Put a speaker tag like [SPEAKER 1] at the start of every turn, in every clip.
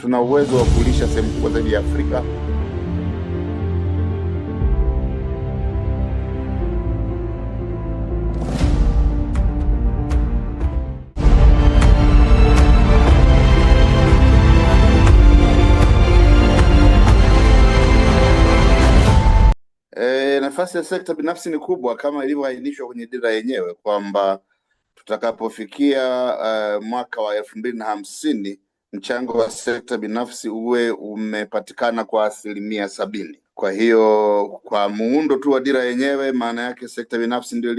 [SPEAKER 1] tuna uwezo wa kulisha sehemu kubwa zaidi ya Afrika. Nafasi ya sekta binafsi ni kubwa kama ilivyoainishwa kwenye dira yenyewe kwamba tutakapofikia mwaka wa 2050 mchango wa sekta binafsi uwe umepatikana kwa 70%. Kwa hiyo kwa muundo tu wa dira yenyewe, maana yake sekta binafsi ndio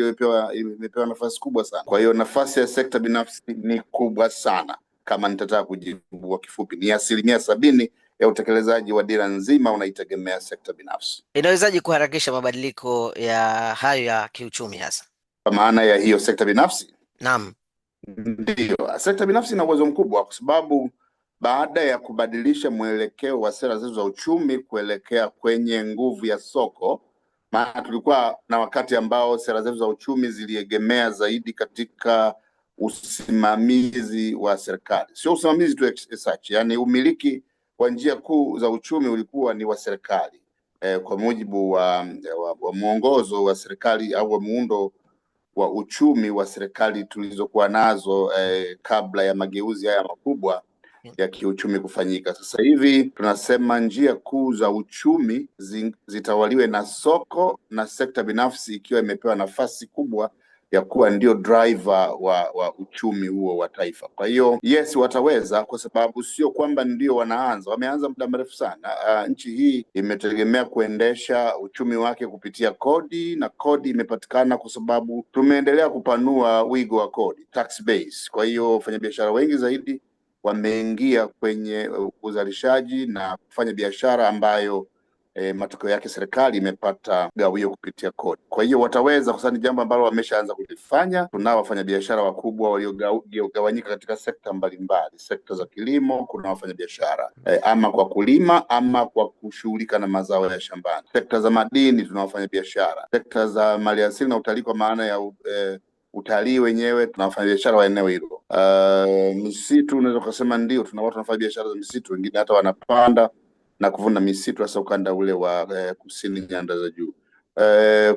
[SPEAKER 1] imepewa nafasi kubwa sana. Kwa hiyo nafasi ya sekta binafsi ni kubwa sana. Kama nitataka kujibu kwa kifupi, ni 70% ya utekelezaji wa dira nzima unaitegemea sekta binafsi.
[SPEAKER 2] Inawezaje kuharakisha mabadiliko ya hayo ya kiuchumi hasa
[SPEAKER 1] kwa maana ya hiyo sekta binafsi?
[SPEAKER 2] Naam.
[SPEAKER 1] Ndio, sekta binafsi ina uwezo mkubwa kwa sababu baada ya kubadilisha mwelekeo wa sera zetu za uchumi kuelekea kwenye nguvu ya soko, maana tulikuwa na wakati ambao sera zetu za uchumi ziliegemea zaidi katika usimamizi wa serikali, sio usimamizi tu such, yani umiliki wa njia kuu za uchumi ulikuwa ni wa serikali kwa mujibu wa mwongozo wa serikali au wa muundo wa uchumi wa serikali tulizokuwa nazo kabla ya mageuzi haya makubwa ya kiuchumi kufanyika. Sasa hivi tunasema njia kuu za uchumi zitawaliwe na soko na sekta binafsi ikiwa imepewa nafasi kubwa ya kuwa ndio driver wa uchumi huo wa taifa. Kwa hiyo yes, wataweza, kwa sababu sio kwamba ndio wameanza muda mrefu sana. Nchi hii imetegemea kuendesha uchumi wake kupitia kodi, na kodi imepatikana kwa sababu tumeendelea kupanua wigo wa kodi, tax base. Kwa hiyo wafanyabiashara wengi zaidi wameingia kwenye uzalishaji na kufanya biashara ambayo matokeo yake serikali imepata gawio kupitia kodi. Kwa hiyo wataweza, kwa sababu ni jambo ambalo wameshaanza kulifanya. Tunao wafanyabiashara wakubwa waliogawanyika katika sekta mbalimbali, sekta za kilimo, kuna wafanyabiashara ama kwa kulima ama kwa kushughulika na mazao ya shambani. Sekta za madini tuna wafanyabiashara, sekta za maliasili na utalii kwa maana ya utalii wenyewe tuna wafanyabiashara wa eneo hilo. Misitu unaweza kusema ndio, tuna watu wanafanya biashara za misitu, wengine hata wanapanda na kuvuna misitu hasa ukanda ule wa kusini nyanda za juu.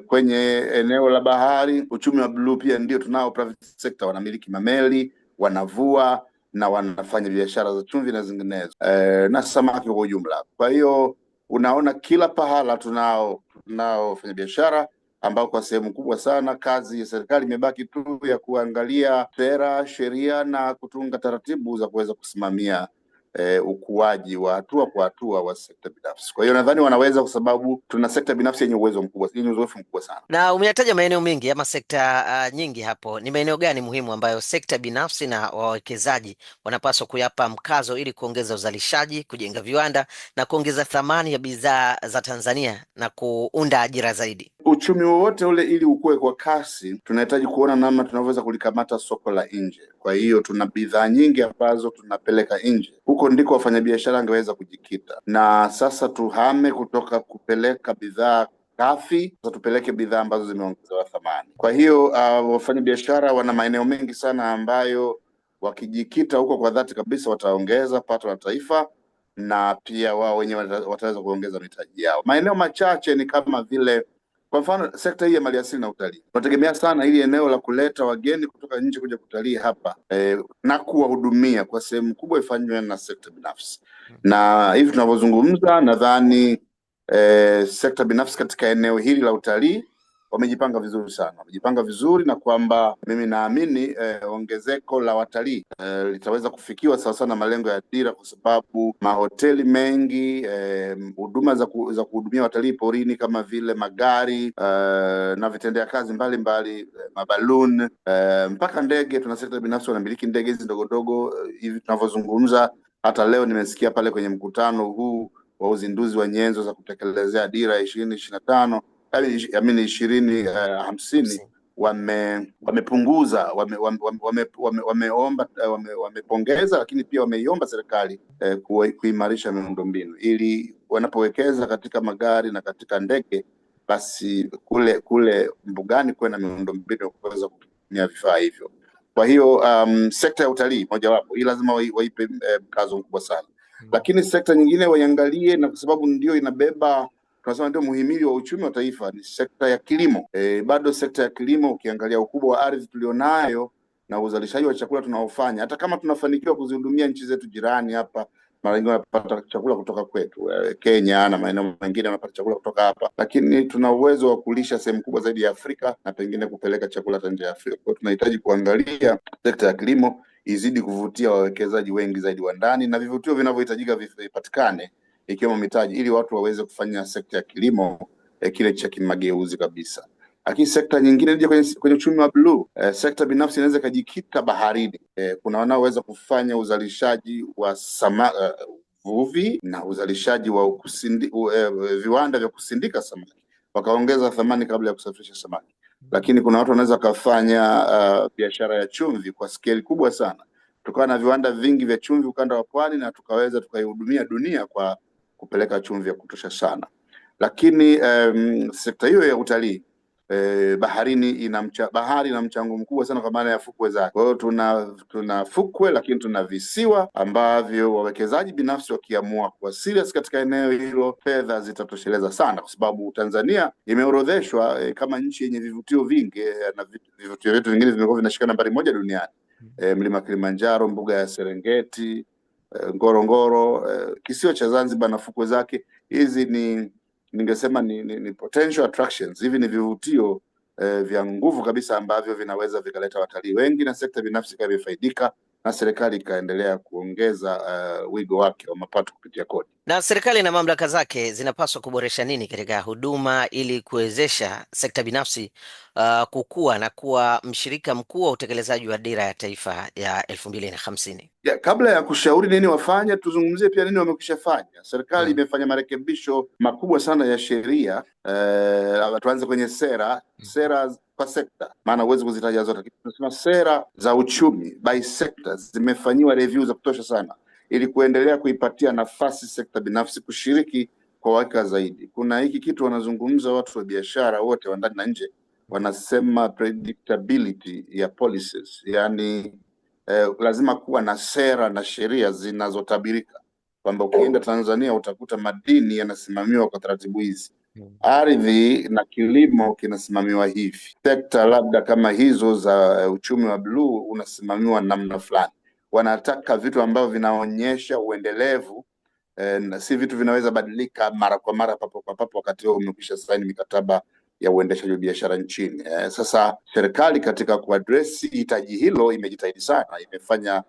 [SPEAKER 1] Kwenye eneo la bahari, uchumi wa blue pia ndio tunao private sector, wanamiliki mameli, wanavua na wanafanya biashara za chumvi na zinginezo, na samaki kwa ujumla. Kwa hiyo unaona kila pahala tunao wafanya biashara ambao kwa sehemu kubwa sana kazi ya serikali imebaki tu ya kuangalia sera, sheria na kutunga taratibu za kuweza kusimamia ukuaji wa hatua kwa hatua wa sekta binafsi. Kwa hiyo nadhani wanaweza, kwa sababu tuna sekta binafsi yenye uwezo mkubwa, yenye uzoefu mkubwa sana.
[SPEAKER 2] Na umeyataja maeneo mengi ama sekta nyingi hapo, ni maeneo gani muhimu ambayo sekta binafsi na wawekezaji wanapaswa kuyapa mkazo ili kuongeza uzalishaji, kujenga viwanda na kuongeza thamani ya bidhaa za Tanzania na kuunda ajira zaidi?
[SPEAKER 1] Uchumi wowote ule ili ukue kwa kasi, tunahitaji kuona namna tunavyoweza kulikamata soko la nje. Kwa hiyo tuna bidhaa nyingi ambazo tunapeleka nje, huko ndiko wafanyabiashara angeweza kujikita. Na sasa tuhame kutoka kupeleka bidhaa ghafi, sasa tupeleke bidhaa ambazo zimeongezewa thamani. Kwa hiyo wafanyabiashara wana maeneo mengi sana ambayo wakijikita huko kwa dhati kabisa wataongeza pato la taifa, na pia wao wenyewe wataweza kuongeza mitaji yao. Maeneo machache ni kama vile, kwa mfano, sekta hii ya maliasili na utalii. Tunategemea sana hili eneo la kuleta wageni kutoka nje kuja kutalii hapa na kuwahudumia kwa sehemu kubwa ifanywe na sekta binafsi. Na hivi tunavyozungumza, nadhani sekta binafsi katika eneo hili la utalii wamejipanga vizuri sana, wamejipanga vizuri, na kwamba mimi naamini ongezeko la watalii litaweza kufikiwa sawa sana na malengo ya dira, kwa sababu mahoteli mengi, huduma za kuhudumia watalii porini kama vile magari na vitendea kazi mbalimbali, mabaluni, mpaka ndege. Tuna sekta binafsi wanamiliki ndege hizi ndogo ndogo hivi tunavyozungumza. Hata leo nimesikia pale kwenye mkutano huu wa uzinduzi wa nyenzo za kutekelezea dira 2025 2050 wamepunguza, wamepongeza, lakini pia wameiomba serikali kuimarisha miundombinu ili wanapowekeza katika magari na katika ndege, basi kule mbugani kuwe na miundombinu kuweza kutumia vifaa hivyo. Kwa hiyo sekta ya utalii mojawapo hii lazima waipe mkazo mkubwa sana. Lakini sekta nyingine waiangalie, na kwa sababu ndio inabeba, tunasema ndio muhimili wa uchumi wa taifa, ni sekta ya kilimo. Bado sekta ya kilimo, ukiangalia ukubwa wa ardhi tulionayo na uzalishaji wa chakula tunaofanya, hata kama tunafanikiwa kuzihudumia nchi zetu jirani hapa, mara nyingi wanapata chakula kutoka kwetu, Kenya na maeneo mengine wanapata chakula kutoka hapa, lakini tuna uwezo wa kulisha sehemu kubwa zaidi ya Afrika na pengine kupeleka chakula hata nje ya Afrika. Kwa hiyo tunahitaji kuangalia sekta ya kilimo izidi kuvutia wawekezaji wengi zaidi wa ndani, na vivutio vinavyohitajika vipatikane, ikiwemo mitaji, ili watu waweze kufanya sekta ya kilimo kile cha kimageuzi kabisa. Lakini sekta nyingine nije kwenye uchumi wa bluu, sekta binafsi inaweza ikajikita baharini. Kuna wanaoweza kufanya uzalishaji wa uvuvi na uzalishaji wa viwanda vya kusindika samaki, wakaongeza thamani kabla ya kusafirisha samaki. Lakini kuna watu wanaweza kufanya biashara ya chumvi kwa scale kubwa sana, tukawa na viwanda vingi vya chumvi ukanda wa pwani, na tukaweza tukaihudumia dunia kwa kupeleka chumvi ya kutosha sana. Lakini sekta hiyo ya utalii, baharini bahari ina mchango mkubwa sana kwa maana ya fukwe zake. Kwa hiyo tuna fukwe, lakini tuna visiwa ambavyo wawekezaji binafsi wakiamua kuwa serious katika eneo hilo, fedha zitatosheleza sana, kwa sababu Tanzania imeorodheshwa kama nchi yenye vivutio vingi, na vivutio vyetu vingine vimekuwa vinashika nambari moja duniani. Mlima Kilimanjaro, mbuga ya Serengeti, Ngorongoro, kisiwa cha Zanzibar na fukwe zake. Hizi ningesema ni potential attractions. Hivi ni vivutio vya nguvu kabisa ambavyo vinaweza vikaleta watalii wengi, na sekta binafsi ikafaidika, na serikali ikaendelea kuongeza wigo wake wa mapato kupitia kodi.
[SPEAKER 2] Na serikali na mamlaka zake zinapaswa kuboresha nini katika huduma ili kuwezesha sekta binafsi kukua na kuwa mshirika mkuu wa utekelezaji wa dira ya taifa ya 2050?
[SPEAKER 1] Kabla ya kushauri nini wafanye, tuzungumzie pia nini wamekushafanya. Serikali imefanya marekebisho makubwa sana ya sheria. Tuanze kwenye sera kwa sekta, maana huwezi kuzitaja zote. Tunasema sera za uchumi by sector zimefanyiwa review za kutosha sana, ili kuendelea kuipatia nafasi sekta binafsi kushiriki kwa uhakika zaidi. Kuna hiki kitu wanazungumza watu wa biashara wote wa ndani na nje, wanasema predictability ya policies, yani lazima kuwa na sera na sheria zinazotabirika, kwamba ukienda Tanzania utakuta madini yanasimamiwa kwa taratibu hizi, ardhi na kilimo kinasimamiwa hivi, sekta labda kama hizo za uchumi wa bluu unasimamiwa namna fulani. Wanataka vitu ambavyo vinaonyesha uendelevu, na si vitu vinaweza badilika mara kwa mara papo kwa papo wakati wewe umekwisha saini mikataba ya uendeshaji wa biashara nchini. Sasa serikali katika kuadresi hitaji hilo imejitahidi sana, imefanya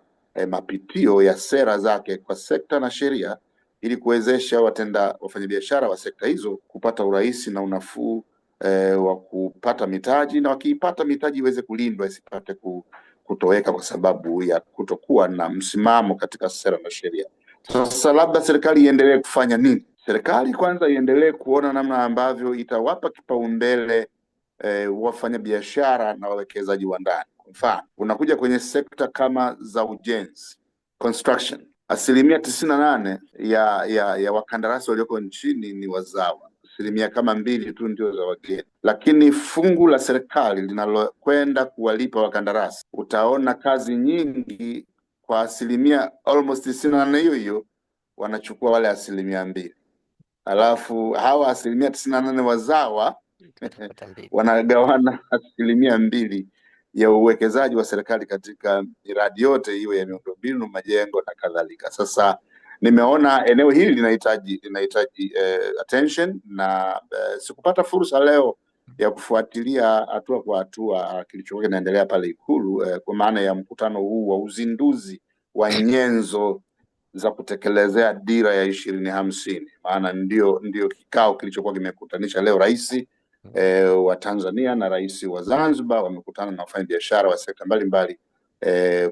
[SPEAKER 1] mapitio ya sera zake kwa sekta na sheria, ili kuwezesha wafanyabiashara wa sekta hizo kupata urahisi na unafuu wa kupata mitaji, na wakiipata mitaji iweze kulindwa, isipate kutoweka kwa sababu ya kutokuwa na msimamo katika sera na sheria. Sasa labda serikali iendelee kufanya nini? Serikali kwanza iendelee kuona namna ambavyo itawapa kipaumbele wafanyabiashara na wawekezaji wa ndani. Kwa mfano, unakuja kwenye sekta kama za ujenzi, construction, 98% ya wakandarasi walioko nchini ni wazawa, 2% kama 2 tu ndio za wageni. Lakini fungu la serikali linalokwenda kuwalipa wakandarasi, utaona kazi nyingi kwa almost 98% hiyo wanachukua wale 2%. Alafu hawa 98% wazawa wanagawana 2% ya uwekezaji wa serikali katika miradi yote hiyo ya miundombinu, majengo na kadhalika. Sasa nimeona eneo hili linahitaji attention, na sikupata fursa leo ya kufuatilia hatua kwa hatua kilichokuwa kinaendelea pale Ikulu, kwa maana ya mkutano huu wa uzinduzi wa nyenzo za kutekelezea dira ya 2050. Maana ndio kikao kilichokuwa kimekutanisha leo rais wa Tanzania na rais wa Zanzibar, wamekutana na wafanyabiashara wa sekta mbalimbali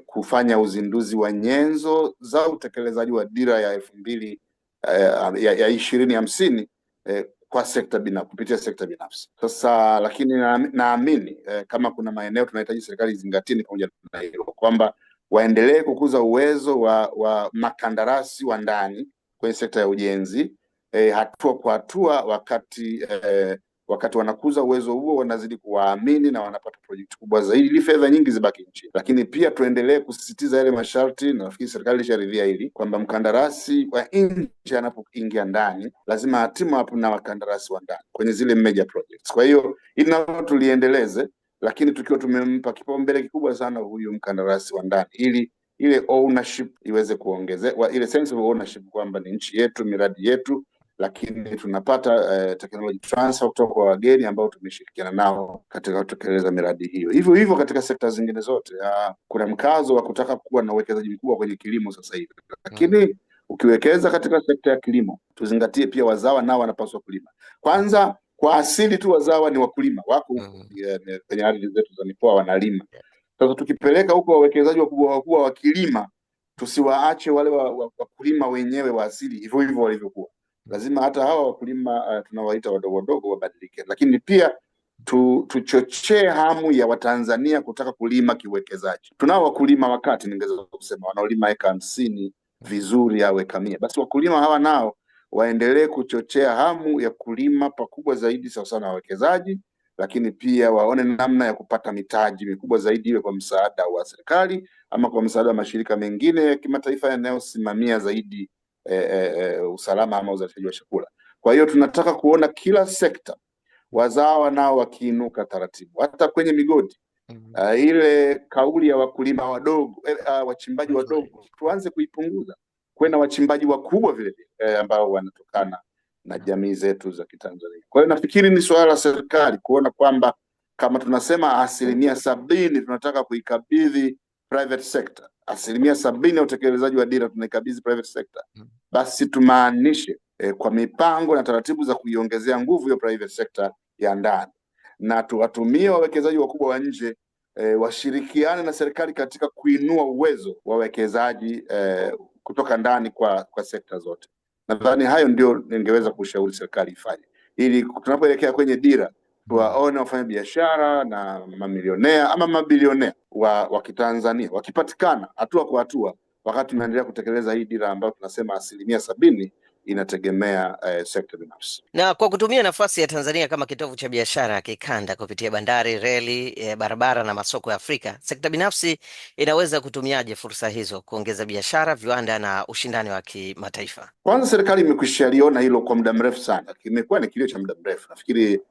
[SPEAKER 1] kufanya uzinduzi wa nyenzo za utekelezaji wa dira ya 2050 kwa sekta binafsi, kupitia sekta binafsi. Sasa lakini naamini kama kuna maeneo tunahitaji serikali izingatie pamoja na hilo, kwamba waendelee kukuza uwezo wa makandarasi wa ndani kwenye sekta ya ujenzi, hatua kwa hatua, wakati wakati wanakuza uwezo huo wanazidi kuwaamini na wanapata project kubwa zaidi, ili fedha nyingi zibaki nchini. Lakini pia tuendelee kusisitiza yale masharti, na nafikiri serikali ilisharidhia hili, kwamba mkandarasi wa nje anapoingia ndani lazima hatimu hapo na wakandarasi wa ndani kwenye zile major projects. Kwa hiyo ili nalo tuliendeleze, lakini tukiwa tumempa kipaumbele kikubwa sana huyu mkandarasi wa ndani, ili ile ownership iweze kuongezeka, ile sense of ownership, kwamba ni nchi yetu, miradi yetu, lakini tunapata technology transfer kutoka kwa wageni ambao tumeshirikiana nao katika kutekeleza miradi hiyo. Hivyo hivyo katika sekta zingine zote. Kuna mkazo wa kutaka kuwa na uwekezaji mkubwa kwenye kilimo sasa hivi, lakini ukiwekeza katika sekta ya kilimo tuzingatie pia wazawa nao wanapaswa kulima. Kwanza kwa asili tu wazawa ni wakulima, wako kwenye ardhi zetu za mikoa wanalima. Sasa tukipeleka huko wawekezaji wakubwa wakilima, tusiwaache wale wakulima wenyewe wa asili hivyo hivyo walivyokuwa. Lazima hata hawa wakulima tunawaita wadogo wadogo wabadilike, lakini pia tuchochee hamu ya Watanzania kutaka kulima kiwekezaji. Tunao wakulima wakati ningeweza kusema wanaolima eka 50 vizuri au eka 100. Basi wakulima hawa nao waendelee kuchochea hamu ya kulima pakubwa zaidi sawa na wawekezaji, lakini pia waone namna ya kupata mitaji mikubwa zaidi, iwe kwa msaada wa serikali ama kwa msaada wa mashirika mengine ya kimataifa yanayosimamia zaidi usalama ama uzalishaji wa chakula. Kwa hiyo tunataka kuona kila sekta wazawa nao wakiinuka taratibu, hata kwenye migodi. Ile kauli ya wakulima wadogo, wachimbaji wadogo tuanze kuipunguza, kwenda wachimbaji wakubwa vile ambao wanatokana na jamii zetu za Kitanzania. Kwa hiyo nafikiri ni suala la serikali kuona kwamba kama tunasema 70% tunataka kuikabidhi private sector, 70% ya utekelezaji wa dira tunaikabidhi private sector, basi tumaanishe kwa mipango na taratibu za kuiongezea nguvu hiyo private sector ya ndani, na tuwatumie wawekezaji wakubwa wa nje washirikiane na serikali katika kuinua uwezo wa wawekezaji kutoka ndani kwa sekta zote. Nadhani hayo ndio ningeweza kushauri serikali ifanye, ili tunapoelekea kwenye dira tuwaone wafanya biashara na mamilionea ama mabilionea wa Kitanzania wakipatikana hatua kwa hatua, wakati tunaendelea kutekeleza hii dira ambayo tunasema 70% inategemea sekta binafsi.
[SPEAKER 2] Na kwa kutumia nafasi ya Tanzania kama kitovu cha biashara ya kikanda kupitia bandari, reli, barabara na masoko ya Afrika, sekta binafsi inaweza kutumiaje fursa hizo kuongeza biashara, viwanda na ushindani wa kimataifa?
[SPEAKER 1] Kwanza serikali imekwishaliona hilo kwa muda mrefu sana, kimekuwa ni kilio cha muda mrefu. Nafikiri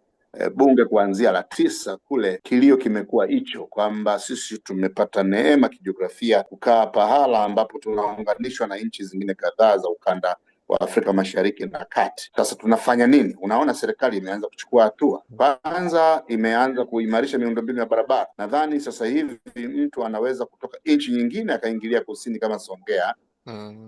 [SPEAKER 1] bunge kuanzia la 9 kule kilio kimekuwa hicho, kwamba sisi tumepata neema kijiografia kukaa pahala ambapo tunaunganishwa na nchi zingine kadhaa za ukanda wa Afrika Mashariki na Kati. Sasa tunafanya nini? Unaona serikali imeanza kuchukua hatua. Kwanza imeanza kuimarisha miundombinu ya barabara. Nadhani sasa hivi mtu anaweza kutoka nchi nyingine akaingilia kusini kama Songea,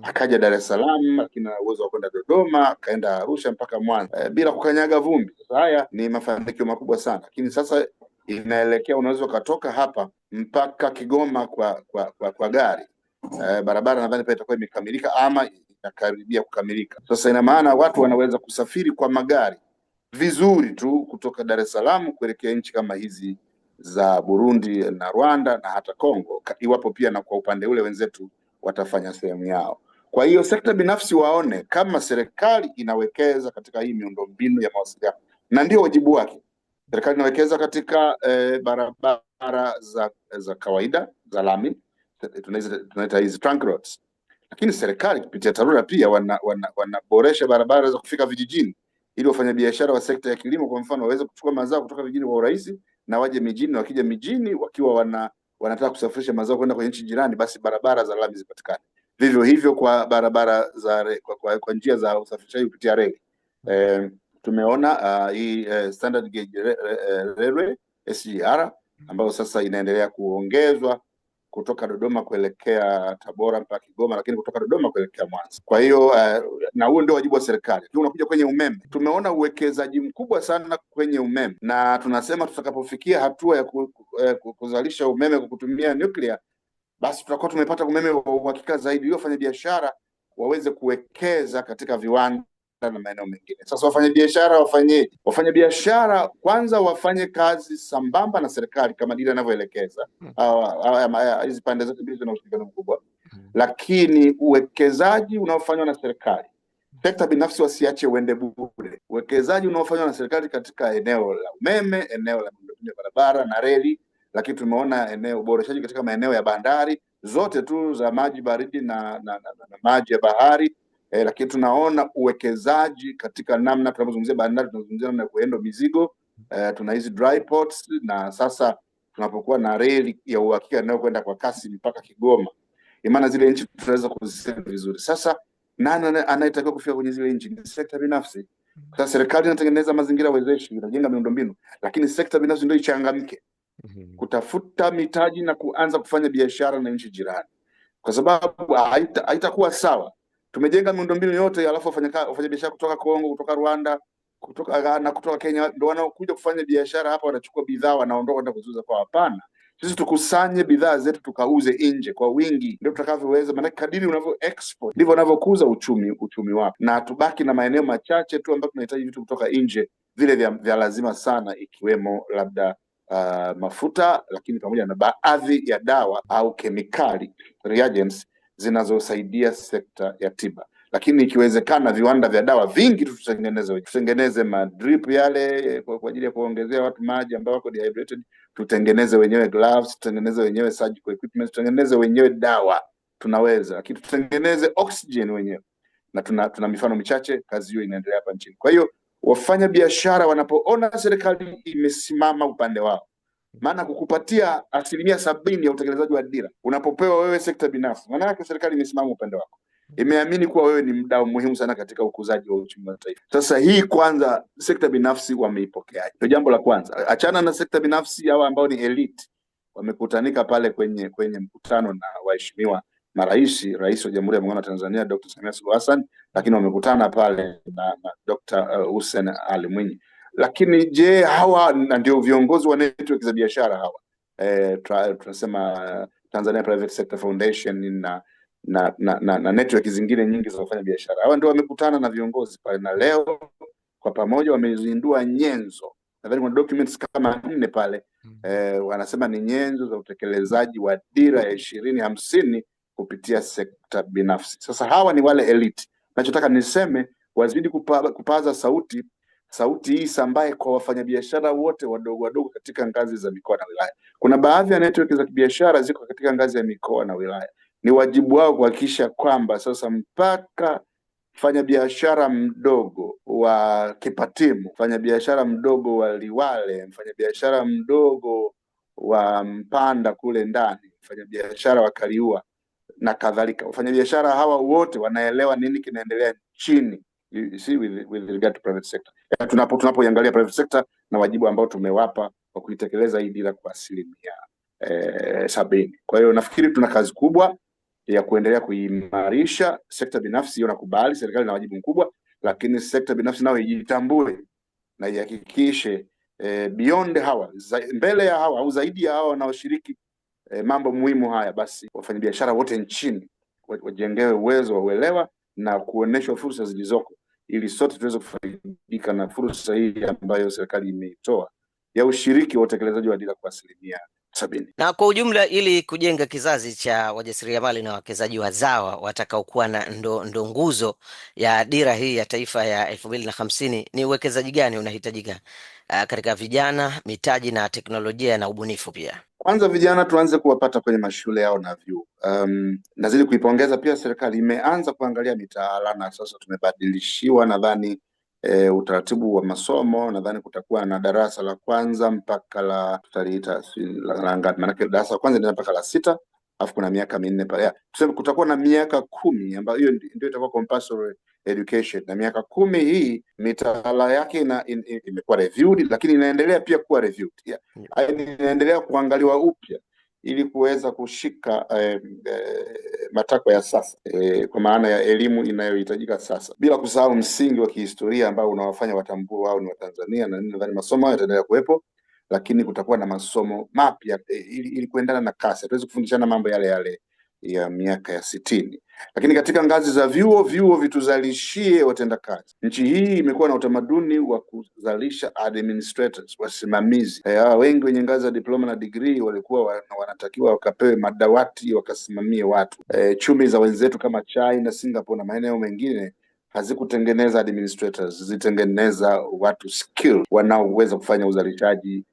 [SPEAKER 1] akaja Dar es Salaam, akina uwezo wa kwenda Dodoma, akaenda Arusha mpaka Mwanza bila kukanyaga vumbi. Sasa haya ni mafanikio makubwa sana, lakini sasa inaelekea unaweza ukatoka hapa mpaka Kigoma kwa gari. Barabara nadhani pia itakuwa imekamilika ama inakaribia kukamilika. Sasa ina maana watu wanaweza kusafiri kwa magari vizuri tu kutoka Dar es Salaam kuelekea nchi kama hizi za Burundi na Rwanda na hata Kongo, iwapo pia na kwa upande ule wenzetu watafanya sehemu yao. Kwa hiyo sekta binafsi waone kama serikali inawekeza katika hii miundombinu ya mawasiliano, na ndio wajibu wake. Serikali inawekeza katika barabara za kawaida za lami, tunaita hizi trunk roads, lakini serikali kupitia TARURA pia wanaboresha barabara za kufika vijijini, ili wafanyabiashara wa sekta ya kilimo kwa mfano waweze kuchukua mazao kutoka vijijini kwa urahisi na waje mijini. Wakija mijini wakiwa wanataka kusafirisha mazao kwenda kwenye nchi jirani, basi barabara za lami zipatikane. Vivyo hivyo kwa barabara za kwa njia za usafirishaji kupitia reli. Tumeona hii standard gauge railway SGR ambayo sasa inaendelea kuongezwa kutoka Dodoma kuelekea Tabora mpaka Kigoma, lakini kutoka Dodoma kuelekea Mwanza. Kwa hiyo na huo ndio wajibu wa serikali. Lakini unakuja kwenye umeme, tumeona uwekezaji mkubwa sana kwenye umeme, na tunasema tutakapofikia hatua ya kuzalisha umeme kwa kutumia nuclear, basi tutakuwa tumepata umeme wa uhakika zaidi, ili wafanyabiashara waweze kuwekeza katika viwanda na maeneo mengine. Sasa wafanyabiashara wafanyeje? Wafanyabiashara kwanza wafanye kazi sambamba na serikali kama dira inavyoelekeza. Hizi pande zote mbili zina ushirikiano mkubwa, lakini uwekezaji unaofanywa na serikali sekta binafsi wasiache uende bure. Uwekezaji unaofanywa na serikali katika eneo la umeme, eneo la miundombinu ya barabara na reli, lakini tumeona uboreshaji katika maeneo ya bandari zote tu za maji baridi na maji ya bahari. Lakini tunaona uwekezaji katika namna tunapozungumzia bandari, tunazungumzia namna ya kuenda mizigo. Tuna hizi dry ports, na sasa tunapokuwa na reli ya uhakika inayokwenda kwa kasi mpaka Kigoma, imana zile nchi tunaweza kuzisema vizuri. Sasa nani anayetakiwa kufika kwenye zile nchi? Ni sekta binafsi. Sasa serikali inatengeneza mazingira wezeshi, inajenga miundombinu, lakini sekta binafsi ndio ichangamke kutafuta mitaji na kuanza kufanya biashara na nchi jirani, kwa sababu haitakuwa sawa. Tumejenga miundombinu yote, alafu wafanya biashara kutoka Kongo, kutoka Rwanda, kutoka Ghana, kutoka Kenya ndio wanaokuja kufanya biashara hapa, wanachukua bidhaa wanaondoka kwenda kuziuza kwa. Hapana, sisi tukusanye bidhaa zetu tukauze nje kwa wingi, ndio tutakavyoweza. Maana kadiri unavyo export ndivyo unavyokuza uchumi wako, na tubaki na maeneo machache tu ambapo tunahitaji vitu kutoka nje, vile vya lazima sana, ikiwemo labda mafuta, lakini pamoja na baadhi ya dawa au kemikali reagents zinazosaidia sekta ya tiba. Lakini ikiwezekana viwanda vya dawa vingi tutengeneze madrip yale kwa ajili ya kuongezea watu maji ambao wako dehydrated, tutengeneze wenyewe gloves, tutengeneze wenyewe surgical equipment, tutengeneze wenyewe dawa, tunaweza. Lakini tutengeneze oxygen wenyewe, na tuna mifano michache, kazi hiyo inaendelea hapa nchini. Kwa hiyo wafanya biashara wanapoona serikali imesimama upande wao, maana kukupatia 70% ya utekelezaji wa dira unapopewa wewe sekta binafsi, maana yake serikali imesimama upande wako, imeamini kuwa wewe ni mdau muhimu sana katika ukuzaji wa uchumi wa taifa. Sasa hii kwanza, sekta binafsi wameipokeaje? Ndio jambo la kwanza. Achana na sekta binafsi hao ambao ni elite, wamekutanika pale kwenye mkutano na waheshimiwa rais wa Jamhuri ya Muungano wa Tanzania Dr. Samia Suluhu Hassan, lakini wamekutana pale na Dr. Hussein Ali Mwinyi. Lakini je, hawa ndio viongozi wa network za biashara hawa? Tunasema Tanzania Private Sector Foundation na network zingine nyingi za kufanya biashara. Hawa ndio wamekutana na viongozi pale, na leo kwa pamoja wamezindua nyenzo, nadhani kuna documents kama 4 pale. Wanasema ni nyenzo za utekelezaji wa dira ya 2050 kupitia sekta binafsi. Sasa hawa ni wale elite. Nachotaka niseme, wazidi kupaza sauti hii sambaye kwa wafanyabiashara wote wadogo katika ngazi za mikoa na wilaya. Kuna baadhi ya network za kibiashara ziko katika ngazi ya mikoa na wilaya. Ni wajibu wao kuhakikisha kwamba sasa mpaka mfanyabiashara mdogo wa Kipatimu, mfanyabiashara mdogo wa Liwale, mfanyabiashara mdogo wa Mpanda kule ndani, mfanyabiashara wa Kaliua na kadhalika, wafanyabiashara hawa wote wanaelewa nini kinaendelea chini, you see, with regard to private sector. Tunapoiangalia private sector na wajibu ambao tumewapa kwa kuitekeleza hii dira kwa 70%. Kwa hiyo nafikiri tuna kazi kubwa ya kuendelea kuimarisha sekta binafsi. Hiyo nakubali, serikali ina wajibu mkubwa, lakini sekta binafsi nayo ijitambue na ihakikishe beyond hawa, mbele ya hawa au zaidi ya hawa wanaoshiriki mambo muhimu haya, basi wafanyabiashara wote nchini wajengewe uwezo wa uelewa na kuoneshwa fursa zilizoko, ili sote tuweze kufaidika na fursa hii ambayo serikali imeitoa ya ushiriki wa utekelezaji wa dira kwa 70%.
[SPEAKER 2] Na kwa ujumla, ili kujenga kizazi cha wajasiriamali na wawekezaji wazawa watakaokuwa na ndo nguzo ya dira hii ya taifa ya 2050, ni uwekezaji gani unahitajika katika vijana, mitaji na teknolojia na ubunifu pia?
[SPEAKER 1] Kwanza vijana tuanze kuwapata kwenye mashule yao na vyuo. Nazidi kuipongeza pia serikali imeanza kuangalia mitaala, na sasa tumebadilishiwa nadhani utaratibu wa masomo. Nadhani kutakuwa na darasa la kwanza mpaka la tutaliita maana darasa la kwanza ndio mpaka la 6, alafu kuna miaka 4 pale. Tuseme kutakuwa na miaka 10 ambayo hiyo ndio itakuwa compulsory education, na miaka 10 hii mitaala yake imekuwa reviewed, lakini inaendelea pia kuwa reviewed. Inaendelea kuangaliwa upya ili kuweza kushika matakwa ya sasa, kwa maana ya elimu inayohitajika sasa, bila kusahau msingi wa kihistoria ambao unawafanya watambue wao ni Watanzania. Na nadhani masomo hayo yataendelea kuwepo, lakini kutakuwa na masomo mapya ili kuendana na kasi. Hatuwezi kufundishana mambo yale ya miaka ya 60. Lakini katika ngazi za vyuo vituzalishie watendakazi. Nchi hii imekuwa na utamaduni wa kuzalisha administrators, wasimamizi. Wengi wenye ngazi za diploma na degree walikuwa wanatakiwa wakapewe madawati wakasimamie watu. Chumi za wenzetu kama China, Singapore na maeneo mengine hazikutengeneza administrators, zitengeneza watu skill wanaoweza kufanya uzalishaji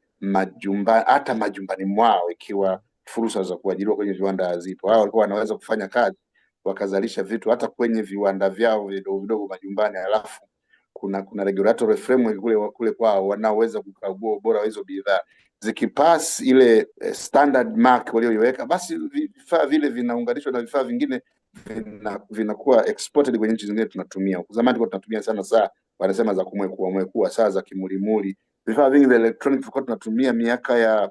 [SPEAKER 1] hata majumbani mwao, ikiwa fursa za kuajiriwa kwenye viwanda hazipo. Hao walikuwa wanaweza kufanya kazi wakazalisha vitu hata kwenye viwanda vyao vidogo vidogo majumbani, alafu kuna regulatory framework kule kwao wanaoweza kukagua ubora wa hizo bidhaa. Zikipass ile standard mark walioiweka, basi vifaa vile vinaunganishwa na vifaa vingine vinakuwa exported kwenye nchi zingine tunatumia. Zamani tulikuwa tunatumia sana saa wanasema za kumwekua, saa za kimulimuli. Vifaa vingi vya electronic tulikuwa tunatumia miaka ya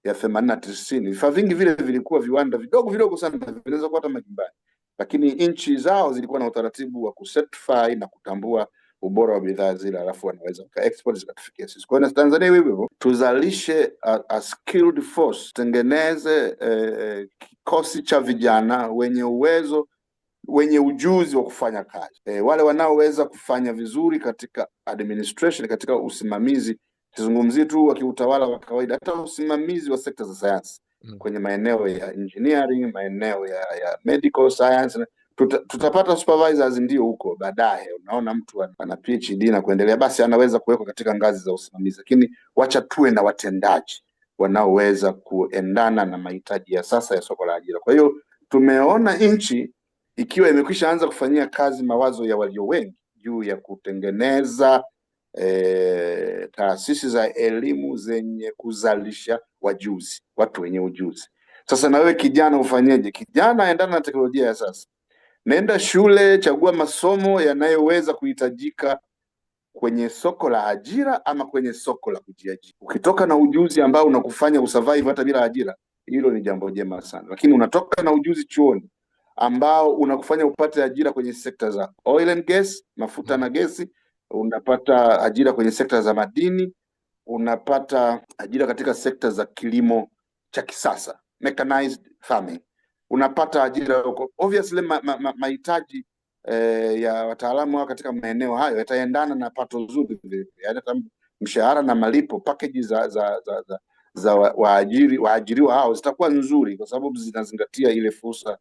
[SPEAKER 1] 80 na 90. Vifaa vingi vile vilikuwa viwanda vidogo vidogo sana, vinaweza kuwa hata majumbani, lakini nchi zao zilikuwa na utaratibu wa kucertify na kutambua ubora wa bidhaa zile, alafu wanaweza export zikatufikia sisi. Kwa hiyo Tanzania hivyo tuzalishe a skilled force, tengeneze kikosi cha vijana wenye uwezo, wenye ujuzi wa kufanya kazi, wale wanaoweza kufanya vizuri katika administration, katika usimamizi. Sizungumzii tu wa kiutawala wa kawaida, hata usimamizi wa sekta za sayansi kwenye maeneo ya engineering, maeneo ya medical science. Tutapata supervisors ndio huko baadaye, unaona mtu ana PhD na kuendelea, basi anaweza kuwekwa katika ngazi za usimamizi, lakini wacha tuwe na watendaji wanaoweza kuendana na mahitaji ya sasa ya soko la ajira. Kwa hiyo tumeona nchi ikiwa imekwisha anza kufanyia kazi mawazo ya walio wengi juu ya kutengeneza taasisi za elimu zenye kuzalisha wajuzi, watu wenye ujuzi. Sasa na wewe kijana ufanyeje? Kijana endana na teknolojia ya sasa, nenda shule, chagua masomo yanayoweza kuhitajika kwenye soko la ajira ama kwenye soko la kujiajiri. Ukitoka na ujuzi ambao unakufanya usurvive hata bila ajira, hilo ni jambo jema sana. Lakini unatoka na ujuzi chuoni ambao unakufanya upate ajira kwenye sekta za oil and gas, mafuta na gesi, unapata ajira kwenye sekta za madini, unapata ajira katika sekta za kilimo cha kisasa, mechanized farming, unapata ajira huko. Obviously mahitaji ya wataalamu wao katika maeneo hayo yataendana na pato zuri, yaani mshahara na malipo package za waajiriwa hao zitakuwa nzuri, kwa sababu zinazingatia ile fursa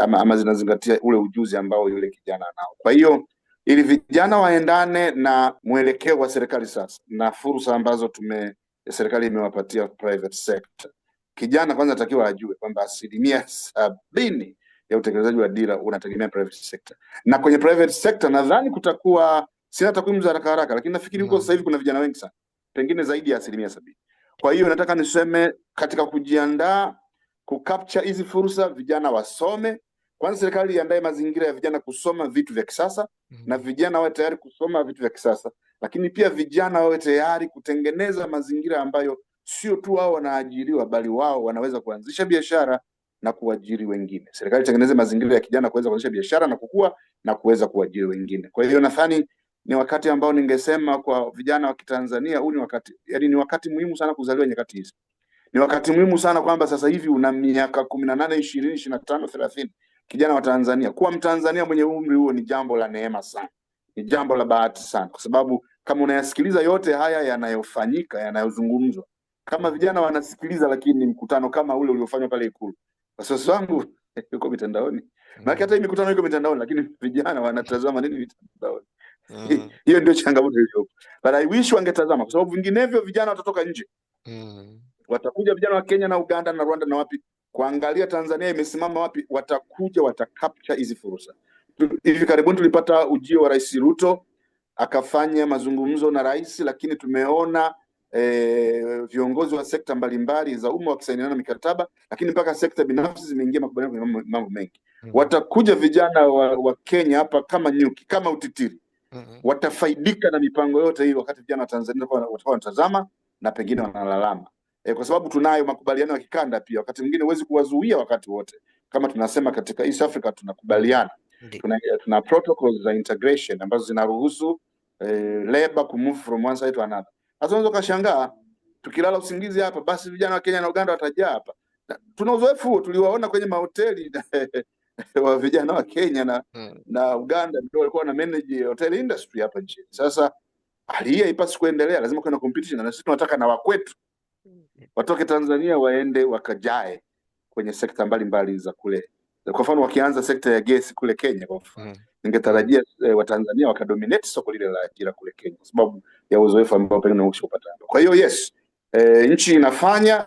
[SPEAKER 1] ama zinazingatia ule ujuzi ambao yule kijana nao. Kwa hiyo ili vijana waendane na mwelekeo wa serikali sasa na fursa ambazo serikali imewapatia private sector, kijana kwanza atakiwa ajue kwamba 70% ya utekelezaji wa dira unategemea private sector. Na kwenye private sector nadhani kutakuwa, sina takwimu za haraka haraka, lakini nafikiri huko sasa hivi kuna vijana wengi sana, pengine zaidi ya 70%. Kwa hiyo nataka niseme katika kujiandaa kucapture hizi fursa, vijana wasome kwanza. Serikali iandae mazingira ya vijana kusoma vitu vya kisasa na vijana wawe tayari kusoma vitu vya kisasa, lakini pia vijana wawe tayari kutengeneza mazingira ambayo sio tu wao wanaajiriwa, bali wao wanaweza kuanzisha biashara na kuajiri wengine. Serikali itengeneze mazingira ya kijana kuweza kuanzisha biashara na kukua na kuweza kuajiri wengine. Kwa hiyo nadhani ni wakati ambao ningesema kwa vijana wa Kitanzania, huu ni wakati, yaani ni wakati muhimu sana kuzaliwa nyakati hizi. Ni wakati muhimu sana kwamba sasa hivi una miaka 18, 20, 25, 30, kijana wa Tanzania. Kuwa Mtanzania mwenye umri huo ni jambo la neema sana, ni jambo la bahati sana, kwa sababu kama unayasikiliza yote haya yanayofanyika, yanayozungumzwa, kama vijana wanasikiliza, lakini mkutano kama ule uliofanywa pale Ikulu, wasiwasi wangu yuko mitandaoni. Maana hata hii mikutano iko mitandaoni, lakini vijana wanatazama nini mitandaoni? Hiyo ndio changamoto hiyo. But I wish wangetazama, kwa sababu vinginevyo vijana watatoka nje. Watakuja vijana wa Kenya na Uganda na Rwanda na wapi kuangalia Tanzania imesimama wapi, watakuja watacapture hizi fursa. Hivi karibuni tulipata ujio wa Rais Ruto akafanya mazungumzo na rais, lakini tumeona viongozi wa sekta mbalimbali za umma wakisainiana mikataba, lakini mpaka sekta binafsi zimeingia makubaliano kwenye mambo mengi. Watakuja vijana wa Kenya hapa kama nyuki, kama utitiri. Watafaidika na mipango yote hii, wakati vijana wa Tanzania watakuwa wanatazama na pengine wanalalama. Kwa sababu tunayo makubaliano ya kikanda pia, wakati mwingine huwezi kuwazuia wakati wote. Kama tunasema katika East Africa tunakubaliana. Tuna protocols za integration ambazo zinaruhusu labor kumove from one side to another. Sasa unaweza kushangaa tukilala usingizi hapa, basi vijana wa Kenya na Uganda watajaa hapa. Tuna uzoefu, tuliwaona kwenye mahoteli wa vijana wa Kenya na Uganda ndio walikuwa na manage hotel industry hapa nchini. Sasa hali hii haipaswi kuendelea, lazima kuwe na competition, na sisi tunataka na wakwetu watoke Tanzania waende wakajae kwenye sekta mbalimbali za kule. Kwa mfano wakianza sekta ya gesi kule Kenya, kwa mfano ningetarajia Watanzania wakadominate soko lile la ajira kule Kenya kwa sababu ya uzoefu ambao pengine umeshapata. Kwa hiyo yes, nchi inafanya,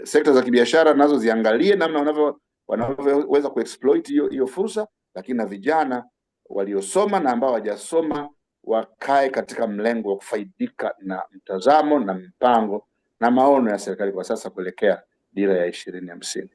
[SPEAKER 1] sekta za kibiashara nazo ziangalie namna wanavyoweza kuexploit hiyo fursa, lakini na vijana waliosoma na ambao hawajasoma wakae katika mlengo wa kufaidika na mtazamo na mpango na maono ya serikali kwa sasa kuelekea dira ya 2050.